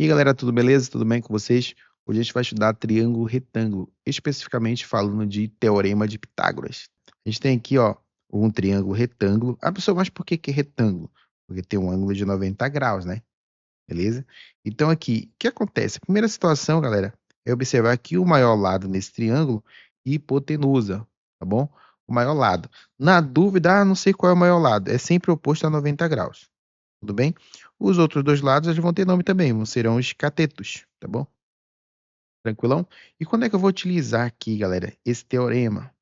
E aí, galera, tudo beleza? Tudo bem com vocês? Hoje a gente vai estudar triângulo retângulo, especificamente falando de teorema de Pitágoras. A gente tem aqui, ó, um triângulo retângulo. Ah, pessoal, mas por que que é retângulo? Porque tem um ângulo de 90 graus, né? Beleza? Então aqui, o que acontece? A primeira situação, galera, é observar que o maior lado nesse triângulo hipotenusa, tá bom? O maior lado. Na dúvida, não sei qual é o maior lado. É sempre oposto a 90 graus. Tudo bem? Os outros dois lados eles vão ter nome também, serão os catetos, tá bom? Tranquilão? E quando é que eu vou utilizar aqui, galera, esse teorema?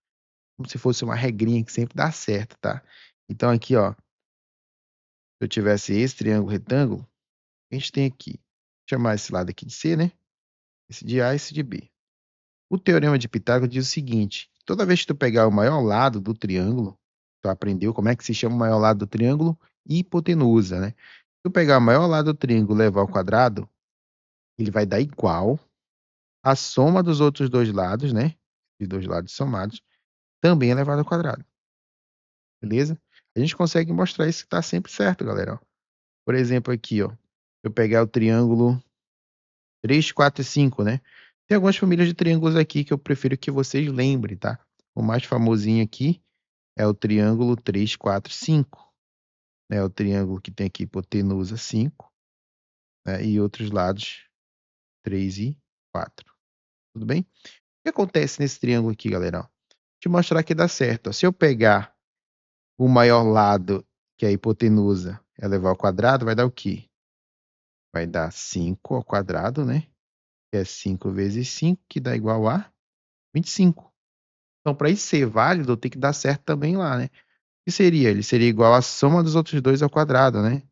Como se fosse uma regrinha que sempre dá certo, tá? Então aqui, ó, se eu tivesse esse triângulo retângulo, a gente tem aqui, vou chamar esse lado aqui de C, né? Esse de A e esse de B. O teorema de Pitágoras diz o seguinte: toda vez que tu pegar o maior lado do triângulo, tu aprendeu como é que se chama o maior lado do triângulo? Hipotenusa, né? Se tu pegar o maior lado do triângulo e levar ao quadrado, ele vai dar igual a soma dos outros dois lados, né? De dois lados somados, também é elevado ao quadrado. Beleza? A gente consegue mostrar isso que está sempre certo, galera. Ó. Por exemplo, aqui, ó. Eu pegar o triângulo 3, 4 e 5, né? Tem algumas famílias de triângulos aqui que eu prefiro que vocês lembrem, tá? O mais famosinho aqui é o triângulo 3, 4, 5. É o triângulo que tem aqui hipotenusa 5, né? E outros lados 3 e 4. Tudo bem? O que acontece nesse triângulo aqui, galera? Ó, te mostrar que dá certo. Ó. Se eu pegar o maior lado, que é a hipotenusa, elevar ao quadrado, vai dar o quê? Vai dar 5 ao quadrado, né? Que é 5 vezes 5, que dá igual a 25. Então, para isso ser válido, tem que dar certo também lá, né? O que seria? Ele seria igual à soma dos outros dois ao quadrado, né?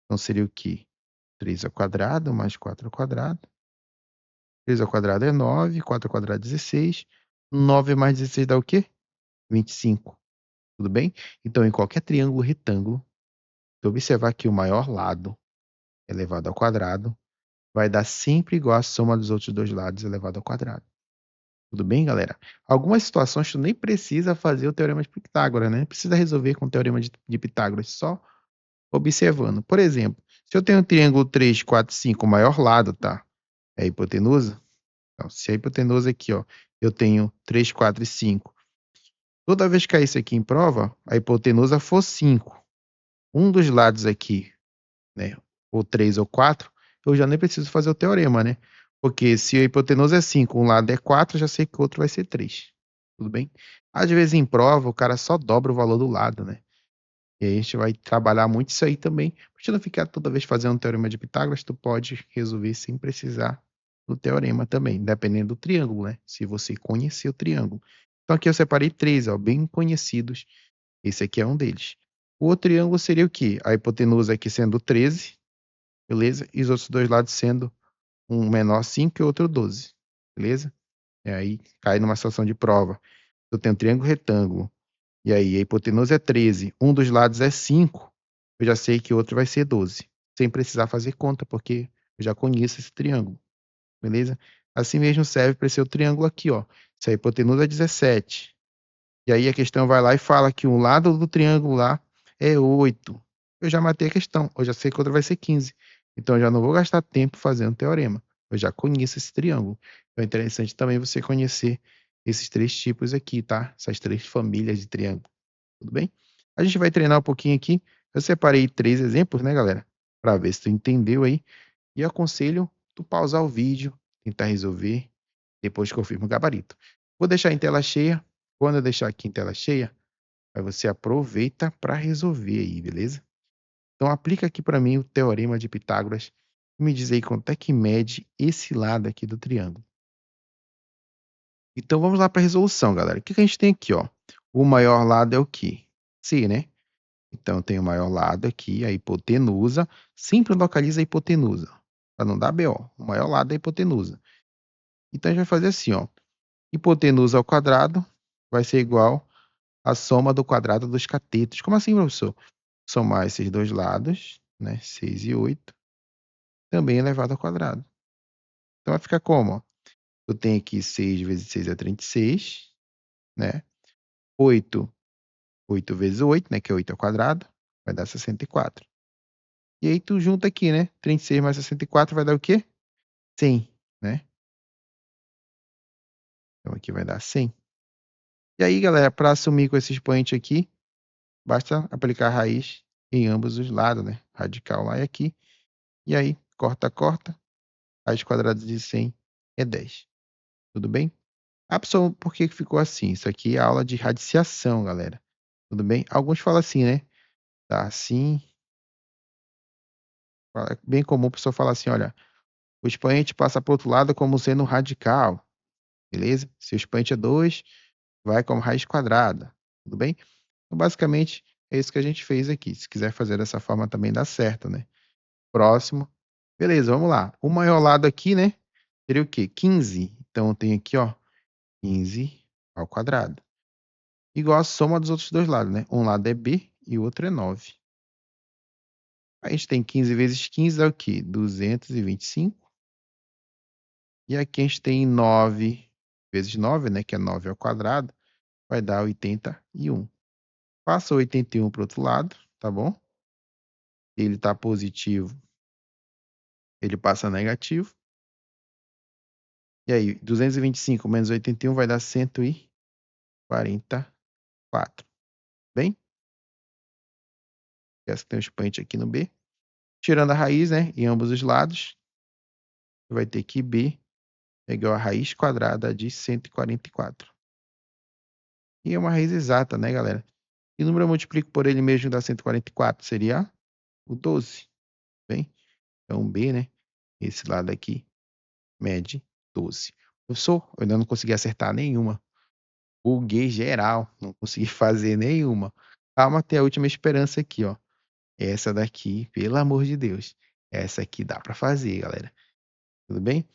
Então, seria o quê? 3 ao quadrado mais 4 ao quadrado. 3 ao quadrado é 9, 4 ao quadrado é 16. 9 mais 16 dá o quê? 25. Tudo bem? Então, em qualquer triângulo retângulo, se observar que o maior lado elevado ao quadrado vai dar sempre igual à soma dos outros dois lados elevado ao quadrado. Tudo bem, galera? Algumas situações tu nem precisa fazer o teorema de Pitágoras, né? Precisa resolver com o teorema de Pitágoras, só observando. Por exemplo, se eu tenho um triângulo 3, 4, 5, o maior lado, tá? É a hipotenusa. Então, se a hipotenusa aqui, ó, eu tenho 3, 4 e 5. Toda vez que cair isso aqui em prova, a hipotenusa for 5. Um dos lados aqui, né, ou 3 ou 4, eu já nem preciso fazer o teorema, né? Porque se a hipotenusa é 5, um lado é 4, eu já sei que o outro vai ser 3. Tudo bem? Às vezes em prova, o cara só dobra o valor do lado, né? E aí a gente vai trabalhar muito isso aí também. Pra gente não ficar toda vez fazendo um teorema de Pitágoras, tu pode resolver sem precisar do teorema também, dependendo do triângulo, né? Se você conhecer o triângulo. Então aqui eu separei três, ó, bem conhecidos. Esse aqui é um deles. O outro triângulo seria o quê? A hipotenusa aqui sendo 13, beleza? E os outros dois lados sendo um menor 5 e outro 12, beleza? E aí cai numa situação de prova. Eu tenho um triângulo retângulo, e aí a hipotenusa é 13, um dos lados é 5, eu já sei que o outro vai ser 12, sem precisar fazer conta, porque eu já conheço esse triângulo, beleza? Assim mesmo serve para esse outro triângulo aqui, ó. Se a hipotenusa é 17, e aí a questão vai lá e fala que um lado do triângulo lá é 8. Eu já matei a questão, eu já sei que o outro vai ser 15. Então eu já não vou gastar tempo fazendo teorema. Eu já conheço esse triângulo. Então é interessante também você conhecer esses três tipos aqui, tá? Essas três famílias de triângulo. Tudo bem? A gente vai treinar um pouquinho aqui. Eu separei 3 exemplos, né, galera? Para ver se tu entendeu aí. E aconselho tu pausar o vídeo, tentar resolver, depois confirma o gabarito. Vou deixar em tela cheia. Quando eu deixar aqui em tela cheia, aí você aproveita para resolver aí, beleza? Então aplica aqui para mim o teorema de Pitágoras e me diz aí quanto é que mede esse lado aqui do triângulo. Então vamos lá para a resolução, galera. O que que a gente tem aqui, ó? O maior lado é o quê? C, né? Então tem o maior lado aqui, a hipotenusa. Sempre localiza a hipotenusa, para não dar BO. O maior lado é a hipotenusa. Então a gente vai fazer assim, ó. Hipotenusa ao quadrado vai ser igual à soma do quadrado dos catetos. Como assim, professor? Somar esses dois lados, né? 6 e 8, também elevado ao quadrado. Então vai ficar como? Ó? Eu tenho aqui 6 vezes 6 é 36, né? 8, 8 vezes 8, né? Que é 8 ao quadrado, vai dar 64. E aí tu junta aqui, né? 36 mais 64 vai dar o quê? 100, né? Então aqui vai dar 100. E aí, galera, para assumir com esse expoente aqui, basta aplicar a raiz em ambos os lados, né? Radical lá e aqui. E aí, corta, corta. Raiz quadrada de 100 é 10. Tudo bem? Ah, pessoal, por que que ficou assim? Isso aqui é aula de radiciação, galera. Tudo bem? Alguns falam assim, né? Tá assim. É bem comum a pessoa falar assim, olha, o expoente passa para o outro lado como sendo radical, beleza? Se o expoente é 2, vai como raiz quadrada, tudo bem? Então, basicamente, é isso que a gente fez aqui. Se quiser fazer dessa forma também dá certo, né? Próximo. Beleza, vamos lá. O maior lado aqui, né? Seria o quê? 15. Então, eu tenho aqui, ó, 15 ao quadrado. Igual a soma dos outros dois lados, né? Um lado é b e o outro é 9. A gente tem 15 vezes 15 dá o quê? 225. E aqui a gente tem 9 vezes 9, né? Que é 9 ao quadrado. Vai dar 81. Passa o 81 para o outro lado, tá bom? Ele está positivo, ele passa negativo. E aí, 225 menos 81 vai dar 144. Bem? Essa tem um expoente aqui no B. Tirando a raiz, né? Em ambos os lados, vai ter que B é igual a raiz quadrada de 144. E é uma raiz exata, né, galera? Que número eu multiplico por ele mesmo dá 144? Seria o 12. Bem? Então, B, né? Esse lado aqui mede 12. Professor, eu ainda não consegui acertar nenhuma. Buguei geral, não consegui fazer nenhuma. Calma, tem a última esperança aqui, ó. Essa daqui, pelo amor de Deus. Essa aqui dá para fazer, galera. Tudo bem?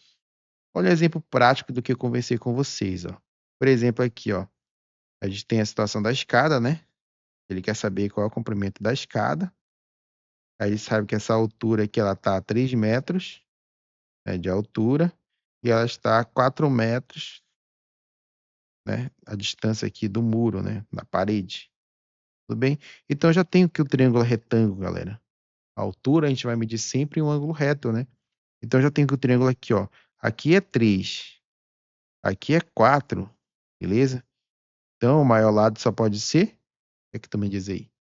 Olha o exemplo prático do que eu conversei com vocês, ó. Por exemplo, aqui, ó. A gente tem a situação da escada, né? Ele quer saber qual é o comprimento da escada. Aí ele sabe que essa altura aqui, ela tá a 3 metros, né, de altura. E ela está a 4 metros, né? A distância aqui do muro, né? Da parede. Tudo bem? Então, eu já tenho aqui o triângulo retângulo, galera. A altura a gente vai medir sempre em um ângulo reto, né? Então, eu já tenho que o triângulo aqui, ó. Aqui é 3, aqui é 4, beleza? Então, o maior lado só pode ser, é que também diz aí,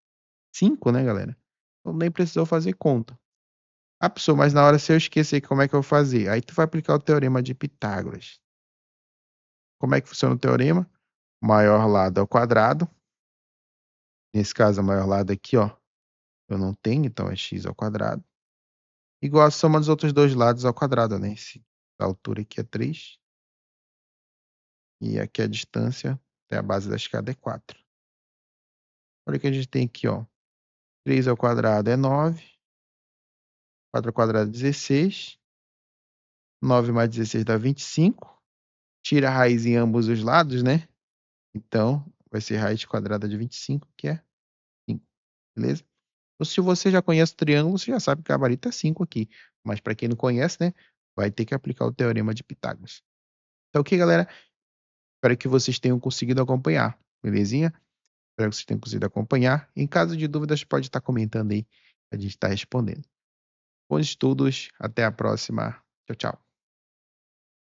5, né, galera? Então, nem precisou fazer conta. Ah, pessoal, mas na hora se eu esquecer como é que eu vou fazer? Aí tu vai aplicar o teorema de Pitágoras. Como é que funciona o teorema? Maior lado ao quadrado. Nesse caso, o maior lado aqui, ó, eu não tenho, então é x ao quadrado. Igual a soma dos outros dois lados ao quadrado, né? A altura aqui é 3. E aqui a distância até a base da escada é 4. Olha o que a gente tem aqui, ó. 3 ao quadrado é 9. 4 ao quadrado é 16. 9 mais 16 dá 25. Tira a raiz em ambos os lados, né? Então, vai ser raiz quadrada de 25, que é 5. Beleza? Então, se você já conhece o triângulo, você já sabe que o gabarito é 5 aqui. Mas para quem não conhece, né? Vai ter que aplicar o teorema de Pitágoras. Então, ok, galera? Espero que vocês tenham conseguido acompanhar. Belezinha? Espero que vocês tenham conseguido acompanhar. Em caso de dúvidas, pode estar comentando aí. A gente está respondendo. Bons estudos. Até a próxima. Tchau, tchau.